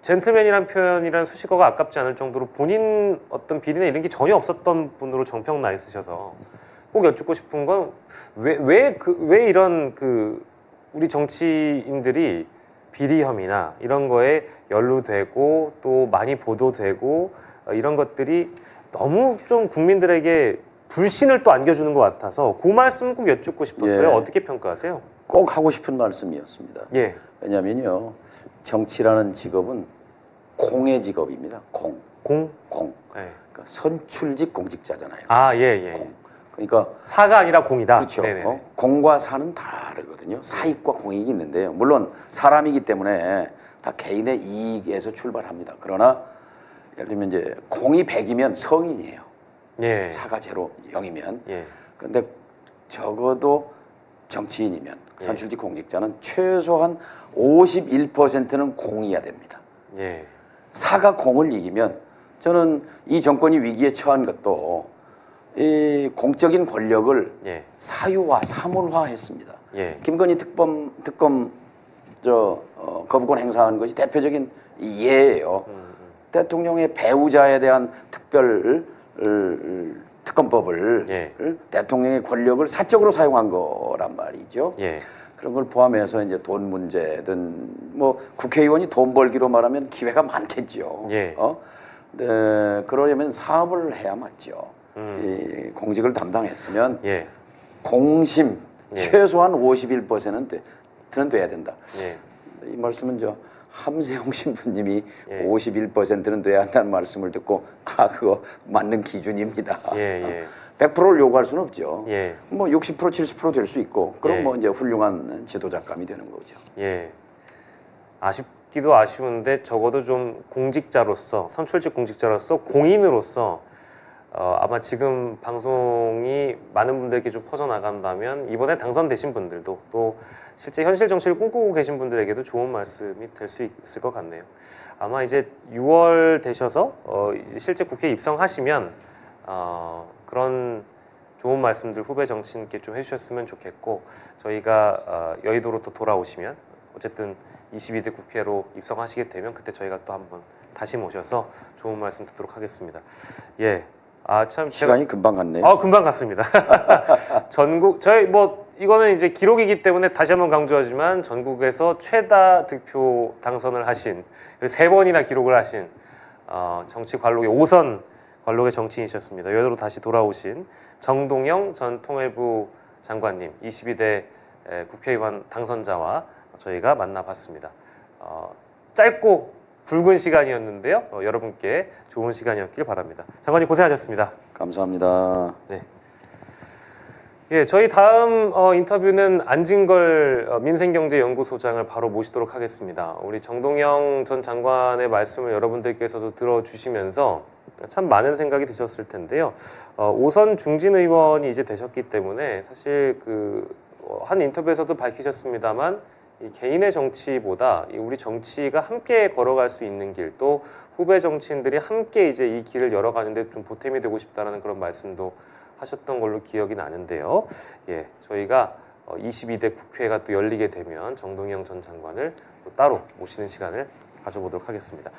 젠틀맨이란 표현이란 수식어가 아깝지 않을 정도로 본인 어떤 비리나 이런 게 전혀 없었던 분으로 정평 나 있으셔서 꼭 여쭙고 싶은 건 왜 이런 우리 정치인들이 비리 혐의나 이런 거에 연루되고 또 많이 보도되고 이런 것들이 너무 좀 국민들에게 불신을 또 안겨주는 것 같아서 그 말씀 꼭 여쭙고 싶었어요. 어떻게 평가하세요? 꼭 하고 싶은 말씀이었습니다. 왜냐면요, 정치라는 직업은 공의 직업입니다. 공. 그러니까 선출직 공직자잖아요. 공. 그러니까 사가 아니라 공이다. 그렇죠. 공과 사는 다르거든요. 사익과 공익이 있는데요. 물론 사람이기 때문에 다 개인의 이익에서 출발합니다. 그러나 예를 들면 이제 공이 100이면 성인이에요. 사가 제로 0이면. 근데 적어도 정치인이면 선출직 공직자는 최소한 51%는 공이어야 됩니다. 사가 공을 이기면 저는 이 정권이 위기에 처한 것도 이 공적인 권력을 사유화, 사물화했습니다. 김건희 특검 거부권 행사하는 것이 대표적인 예예요. 대통령의 배우자에 대한 특별 특검법을 대통령의 권력을 사적으로 사용한 거란 말이죠. 그런 걸 포함해서 이제 돈 문제든 뭐 국회의원이 돈 벌기로 말하면 기회가 많겠죠. 네, 그러려면 사업을 해야 맞죠. 이 공직을 담당했으면 공심 최소한 51%는 돼야 된다. 이 말씀은 함세용 신부님이 51%는 돼야 한다는 말씀을 듣고 그거 맞는 기준입니다. 100%를 요구할 수는 없죠. 뭐 60% 70% 될 수 있고 그럼 뭐 이제 훌륭한 지도자감이 되는 거죠. 아쉽기도 아쉬운데 적어도 좀 공직자로서 선출직 공직자로서 공인으로서 아마 지금 방송이 많은 분들에게 좀 퍼져나간다면 이번에 당선되신 분들도 또 실제 현실 정치를 꿈꾸고 계신 분들에게도 좋은 말씀이 될 수 있을 것 같네요. 아마 이제 6월 되셔서 이제 실제 국회에 입성하시면 그런 좋은 말씀들 후배 정치인께 좀 해주셨으면 좋겠고 저희가 여의도로 또 돌아오시면 어쨌든 22대 국회로 입성하시게 되면 그때 저희가 또 한번 다시 모셔서 좋은 말씀 듣도록 하겠습니다. 참 시간이 금방 갔네요. 금방 갔습니다. 저희 이거는 이제 기록이기 때문에 다시 한번 강조하지만 전국에서 최다 득표 당선을 하신 3번이나 기록을 하신 정치 관록의 5선 관록의 정치인이셨습니다. 여의도로 다시 돌아오신 정동영 전 통일부 장관님, 22대 국회의원 당선자와 저희가 만나봤습니다. 짧고 굵은 시간이었는데요. 여러분께 좋은 시간이었길 바랍니다. 장관님 고생하셨습니다. 감사합니다. 네. 예, 저희 다음 인터뷰는 안진걸 민생경제연구소장을 바로 모시도록 하겠습니다. 우리 정동영 전 장관의 말씀을 여러분들께서도 들어주시면서 참 많은 생각이 드셨을 텐데요. 오선 중진 의원이 이제 되셨기 때문에 사실 한 인터뷰에서도 밝히셨습니다만 이 개인의 정치보다 우리 정치가 함께 걸어갈 수 있는 길, 또 후배 정치인들이 함께 이제 이 길을 열어가는데 좀 보탬이 되고 싶다라는 그런 말씀도 하셨던 걸로 기억이 나는데요. 예, 저희가 22대 국회가 또 열리게 되면 정동영 전 장관을 또 따로 모시는 시간을 가져보도록 하겠습니다.